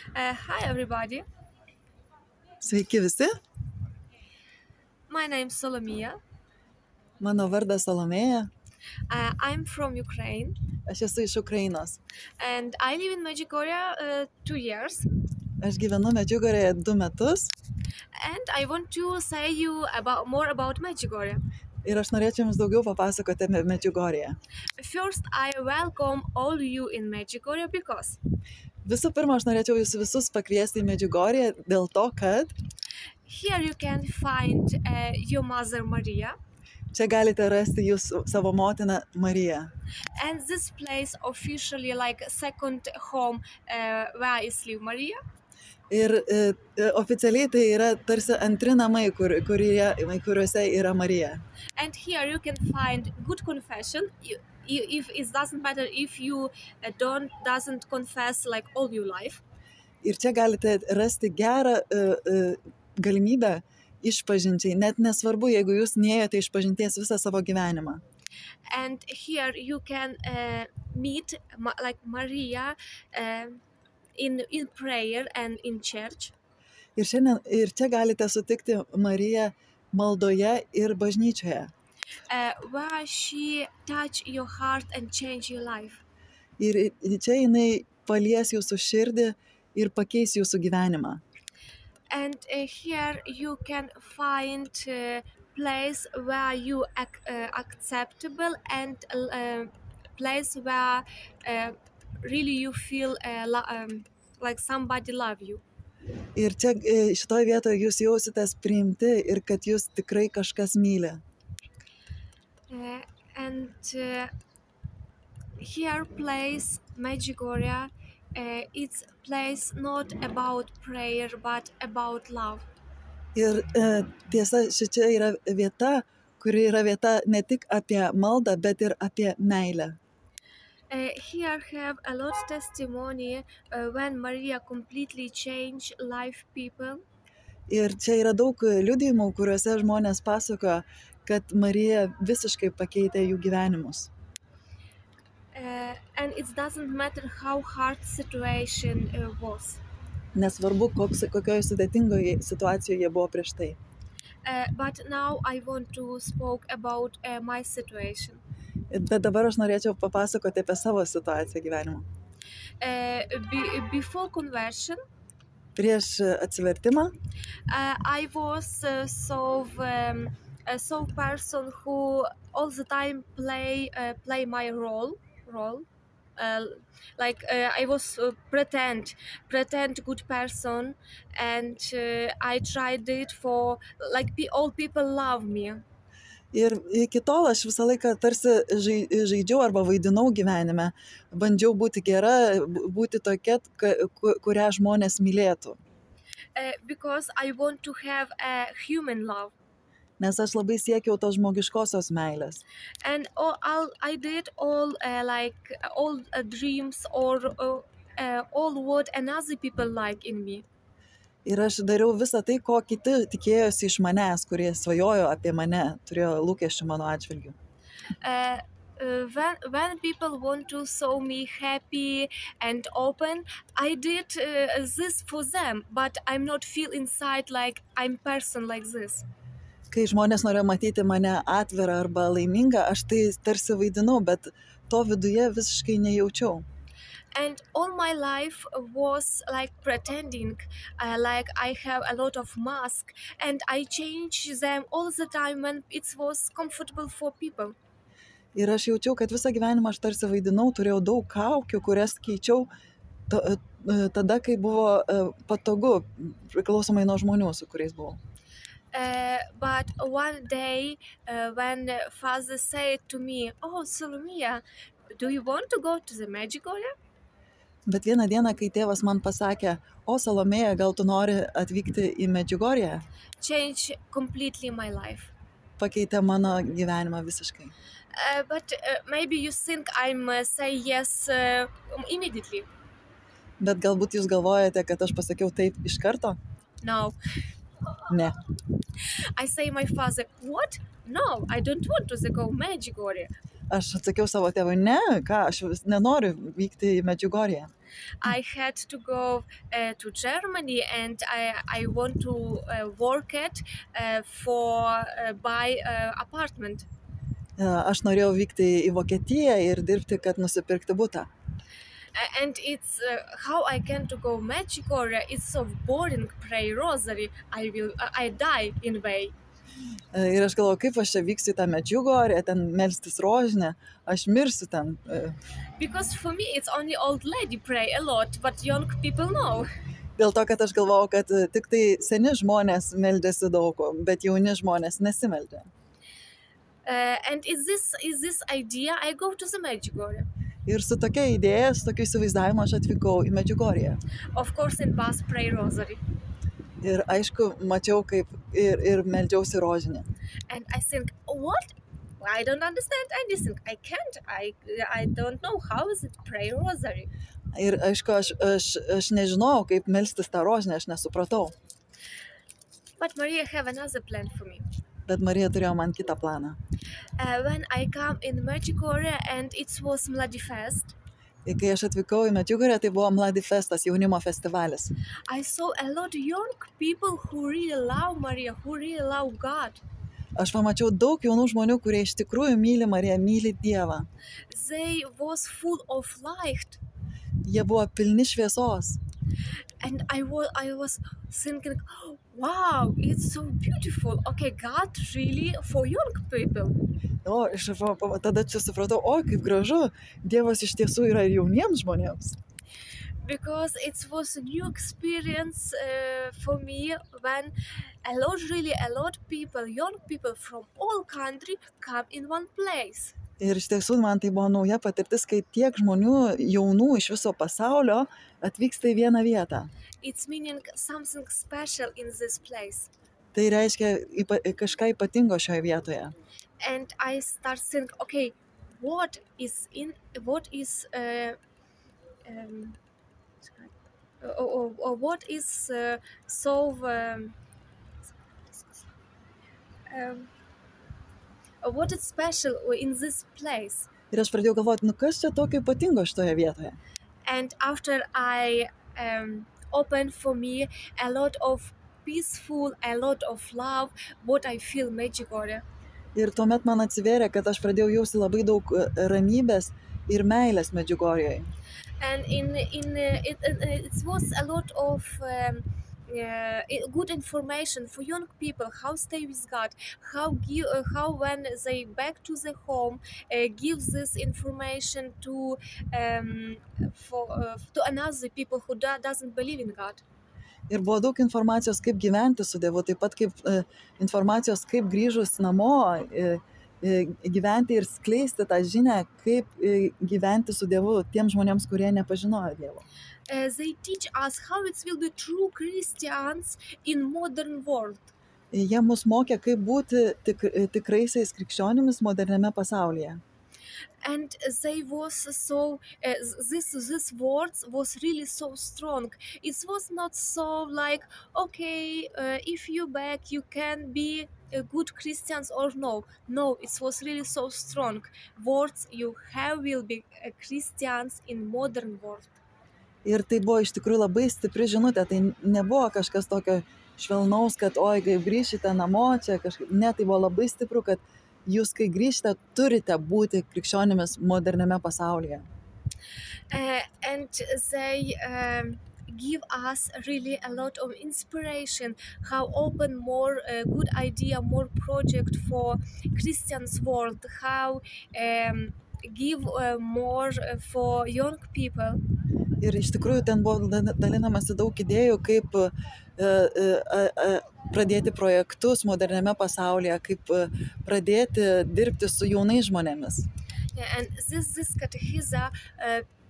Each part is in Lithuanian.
Hi everybody, Sveiki visi, my name's Solomia. mano vardas Salomėja, I'm from Ukraine aš esu iš Ukrainos. and I live in Medjugorje 2 years. Aš gyvenu Medžiugorėje 2 metus And I want to say you more about Medjugorje. ir aš norėčiau Jums daugiau papasakoti apie Medžiugorję. First, I welcome all you in Medjugorje because Visų pirma, aš norėčiau Jūs visus pakviesti į Medžiugorję dėl to, kad here you can find your mother Maria, čia galite rasti Jūs savo motiną Mariją. and this place officially like second home where is live Maria. Ir oficialiai tai yra tarsi antri namai, kuriuose yra Marija. And here you can find good confession. If it doesn't matter if you doesn't confess like all your life. Ir čia galite rasti gerą galimybę išpažinčiai, net nesvarbu, jeigu Jūs neėjote išpažinties visą savo gyvenimą. And here you can meet like Maria in prayer and in church. Ir čia galite sutikti Mariją maldoje ir bažnyčioje. Where she touch your heart and change your life. Ir čia jinai palies Jūsų širdį ir pakeis Jūsų gyvenimą. And here you can find place where you acceptable and place where really you feel like somebody love you. Ir čia šitoje vietoje Jūs jausitės priimti ir kad Jūs tikrai kažkas myli. And here place Medjugorje, it's place not about prayer but about love. Ir tiesa, šičia yra vieta, kuri yra vieta ne tik apie maldą, bet ir apie meilę. Here have a lot testimony when Maria completely changed life people. Ir čia yra daug liudijimų, kuriuose žmonės pasakoja, kad Marija visiškai pakeitė jų gyvenimus. And it doesn't matter how hard situation was. Nesvarbu, kokioje sudėtingoje situacijoje jie buvo prieš tai. But now I want to speak about my situation. Bet dabar aš norėčiau papasakoti apie savo situaciją gyvenimo. Before conversion, Prieš atsivertimą I was so person who all the time play my role. I was pretend good person, and I tried it for like all people love me. ir iki tol aš visą laiką tarsi žaidžiau arba vaidinau gyvenime, bandžiau būti gera, būti tokia, kurią žmonės mylėtų. Because I want to have a human love. Nes aš labai siekiau tos žmogiškosios meilės. And I did all dreams or all what another people like in me. Ir aš dariau visą tai, ko kiti tikėjosi iš manęs, kurie svajojo apie mane, turėjo lūkesčių mano atžvilgių. When people want to see me happy and open, I did this for them, but I'm not feel inside like I'm person like this. Kai žmonės norėjo matyti mane atvirą arba laimingą, aš tai tarsi vaidinau, bet to viduje visiškai nejaučiau. And all my life was like pretending, like I have a lot of masks, and I change them all the time when it was comfortable for people. Ir aš jaučiau, kad visą gyvenimą aš tarsi vaidinau, turėjau daug kaukių, kurias keičiau tada, kai buvo patogu, priklausomai nuo žmonių, su kuriais buvau. But one day when father said to me, "Oh, Solomia, do you want to go to the Medjugorje?" Bet vieną dieną, kai tėvas man pasakė, "O, Salomėja, gal tu nori atvykti į Medžiugorję?" Change completely my life. Pakeitė mano gyvenimą visiškai. But maybe you think I'm say yes immediately. Bet galbūt jūs galvojate, kad aš pasakiau taip iš karto? No. Ne. I say my father, "What? No, I don't want to go Medjugorje." Aš atsakiau savo tėvui, ne, ką, aš nenoriu vykti į Medžiugorję. I had to go to Germany, and I want to work it for buy apartment. Aš norėjau vykti į Vokietiją ir dirbti, kad nusipirkti butą. And it's how I can to go Medjugorje. It's so boring. Pray rosary. I die in way. Ir aš galvoju, kaip aš čia vyksiu į tą Medžiugorję, ten melstis rožinę, aš mirsiu ten. Because for me it's only old lady pray a lot, but young people know. Dėl to, kad aš galvojau, kad tik tai seni žmonės meldžiasi daug, bet jauni žmonės nesimeldžia. And is this idea I go to the Medjugorje. Ir su tokia idėja, su tokiu įsivaizdavimu aš atvykau į Medžiugorję. Of course in bus pray rosary. Ir aišku, mačiau, kaip ir meldžiausi rožinę. And I think, what? I don't understand anything. I can't. I don't know how is it pray rosary. Ir aišku, aš nežinojau, kaip melstis tą rožinę, aš nesupratau. But Maria have another plan for me. Bet Marija turėjo man kitą planą. When I come in Medjugorje and it was Mladi Fest, Ir kai aš atvykau į Medžiugorję, tai buvo Mladi Festas, jaunimo festivalis. I saw a lot of young people who really love Maria, who really love God. Aš pamačiau daug jaunų žmonių, kurie iš tikrųjų myli Mariją, myli Dievą. They was full of light. Jie buvo pilni šviesos. And I was thinking, wow, it's so beautiful. Okay, God really for young people. O, tada čia supratau, o, kaip gražu, Dievas iš tiesų yra ir jauniems žmonėms. Because it was a new experience for me when a lot people, young people from all country come in one place. Ir iš tiesų man tai buvo nauja patirtis, kai tiek žmonių jaunų iš viso pasaulio atvyksta į vieną vietą. It's meaning something special in this place. Tai reiškia kažką ypatingo šioje vietoje. And I start thinking, okay, what is what is special in this place? Ir aš pradėjau galvoti, kas čia tokio ypatingo šitoje vietoje. And after I opened for me a lot of peaceful, a lot of love, what I feel Medjugorje. Ir tuomet man atsivėrė, kad aš pradėjau jausti labai daug ramybės ir meilės Medžiugorjėje. And it was a lot of good information for young people, how stay with God, how when they back to the home, give this information to another people who doesn't believe in God. Ir buvo daug informacijos, kaip gyventi su Dievu, taip pat kaip informacijos, kaip grįžus namo gyventi ir skleisti tą žinią, kaip gyventi su Dievu tiems žmonėms, kurie nepažinojo Dievo. They teach us how it will be true Christians in modern world. Jie mus mokė, kaip būti tikraisiais krikščionimis moderniame pasaulyje. And they was so this words was really so strong. It was not so like, okay, if you back you can be a good Christians or no. It was really so strong. Words you have will be Christians in modern world. Ir tai buvo iš tikrųjų labai stipri žinutė, tai nebuvo kažkas tokio švelnaus, kad oi, kai grįšite namo, čia kažkaip, ne, tai buvo labai stipru, kad jūs, kai grįžtate, turite būti krikščionimis moderniame pasaulyje. And they give us really a lot of inspiration, how open more good idea, more project for Christians world, how give more for young people. Ir iš tikrųjų ten buvo dalinamasi daug idėjų, kaip pradėti projektus moderniame pasaulyje, kaip pradėti dirbti su jaunais žmonėmis. Yeah, and this catechism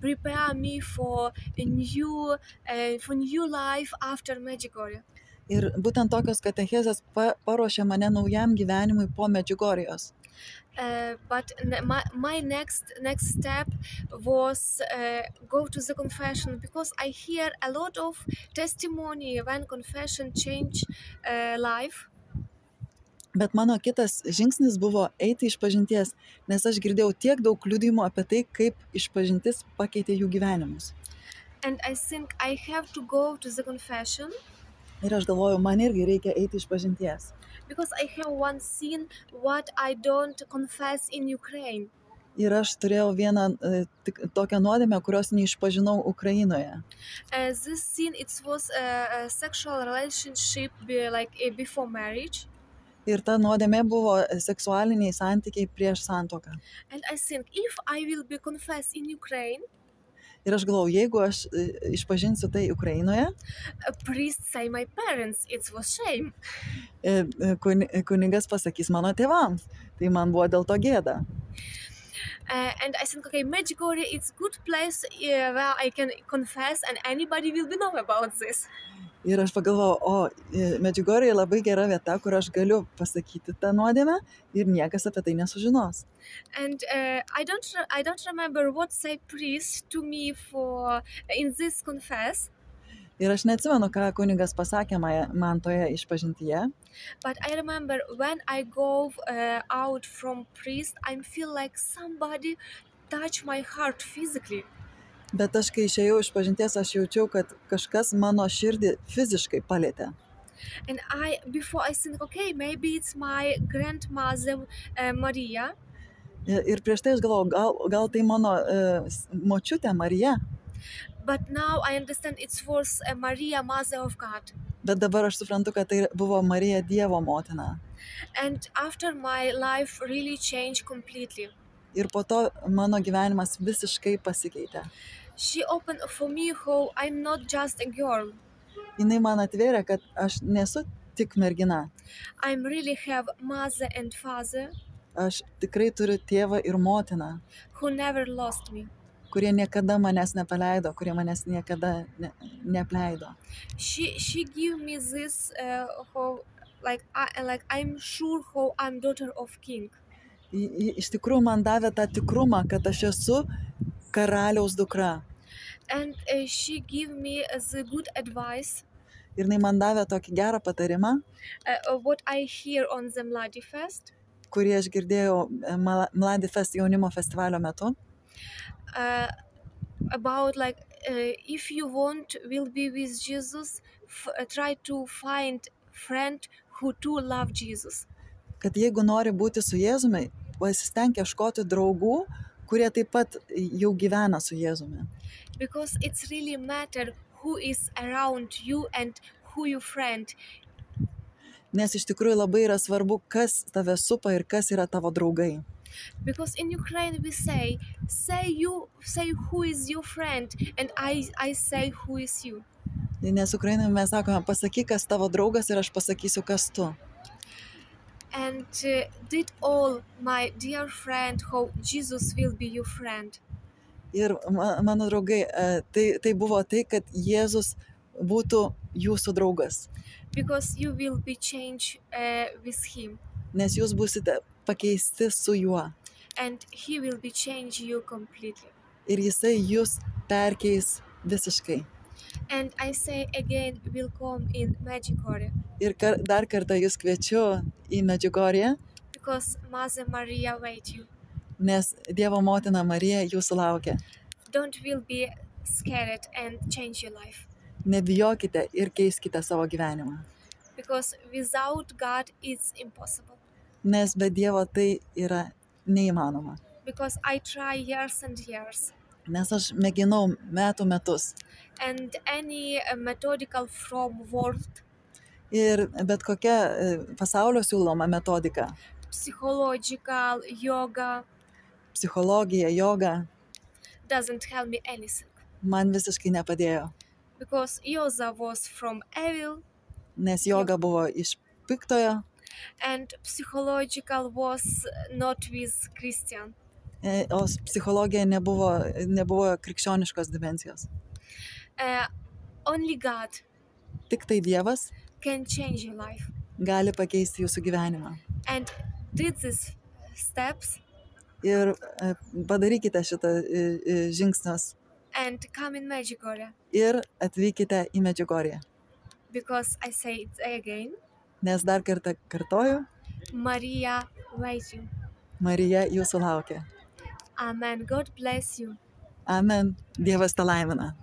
prepare me for a new life after Medjugorje. Ir būtent tokios katechezės paruošė mane naujam gyvenimui po Medžiugorjos. But my next step was go to the confession, because I hear a lot of testimony when confession change life. Bet mano kitas žingsnis buvo eiti išpažinties, nes aš girdėjau tiek daug liudijimų apie tai, kaip išpažintis pakeitė jų gyvenimus. And I think I have to go to the confession Ir aš galvoju, man irgi reikia eiti išpažinties. because I have once seen what I don't confess in Ukraine. Ir aš turėjau vieną tokią nuodėmę, kurios neišpažinau Ukrainoje. This sin, it was a sexual relationship before marriage. Ir ta nuodėmė buvo seksualiniai santykiai prieš santuoką. And I think if I will be confessed in Ukraine, Ir aš galvoju, jeigu aš išpažinsiu tai Ukrainoje, a priest say my parents, it was shame. kunigas pasakys mano tėvams. Tai man buvo dėl to gėda. And I think, okay, Medjugorje, it's good place where I can confess and anybody will be know about this. Ir aš pagalvojau, o Medžiugorje labai gera vieta, kur aš galiu pasakyti tą nuodėmę ir niekas apie tai nesužinos. And I don't remember what say priest to me for in this confess. Ir aš neatsimenu, ką kunigas pasakė man toje išpažintyje, But I remember when I go out from priest, I feel like somebody touch my heart physically. bet aš kai išėjau išpažinties, aš jaučiau, kad kažkas mano širdį fiziškai palėtė. And before I think, okay, maybe it's my grandmother Maria. Ir prieš tai aš galvojau, gal tai mano močiutė Marija, But now I understand it was Maria, Mother of God. bet dabar aš suprantu, kad tai buvo Marija Dievo motina. And after my life really changed completely. Ir po to mano gyvenimas visiškai pasikeitė. She opened for me how I'm not just a girl. Jinai man atvėrė, kad aš nesu tik mergina. I really have mother and father Aš tikrai turiu tėvą ir motiną, who never lost me. kurie niekada manęs nepaleido, kurie manęs niekada neapleido. She gave me this how I'm sure how I'm daughter of king. Iš tikrųjų man davė tą tikrumą, kad aš esu karaliaus dukra. And she gave me the good advice Ir jinai man davė tokį gerą patarimą, what I hear on the Mladi Fest. kurį aš girdėjau Mladi Fest jaunimo festivalio metu. About if you will be with Jesus, try to find friend who too love Jesus. Kad jeigu nori būti su Jėzumi, pasistenk ieškoti draugų, kurie taip pat jau gyvena su Jėzumi. Because it's really matter who is around you and who your friend. Nes iš tikrųjų labai yra svarbu, kas tave supa ir kas yra tavo draugai. Because in Ukraine we say who is your friend and I say who is you. Nes Ukrainoje mes sakome, pasakyk, kas tavo draugas ir aš pasakysiu, kas tu. And did all my dear friend how Jesus will be your friend. Ir mano draugai, tai buvo tai, kad Jėzus būtų jūsų draugas. Because you will be changed with him. Nes jūs būsite pakeisti su juo. And he will be change you completely. Ir jisai jūs perkeis visiškai. And I say again, welcome in Medjugorje. Ir dar kartą jūs kviečiu į Medžiugorję, Because Mother Maria wait you. nes Dievo motina Marija jūsų laukia. Don't will be scared and change your life. Nebijokite ir keiskite savo gyvenimą. Because without God it's impossible. Nes be Dievo tai yra neįmanoma. Because I try years and years. Nes aš mėginau metus. And any methodical from world, Ir bet kokia pasaulio siūloma metodika, psychological, yoga, psichologija, joga, doesn't help me anything. man visiškai nepadėjo. Because yoga was from evil Nes joga buvo iš piktojo, and psychological was not with Christian. o psichologija nebuvo krikščioniškos dimensijos. Only God Tik tai Dievas can change your life. gali pakeisti jūsų gyvenimą. And did these steps Ir padarykite šitą žingsnius and come in Medjugorje. ir atvykite į Medžiugorję. Because I say it again, Nes dar kartą kartoju, Maria, waits you. Marija jūsų laukia. Amen. God bless you. Amen. Dievas te laimina.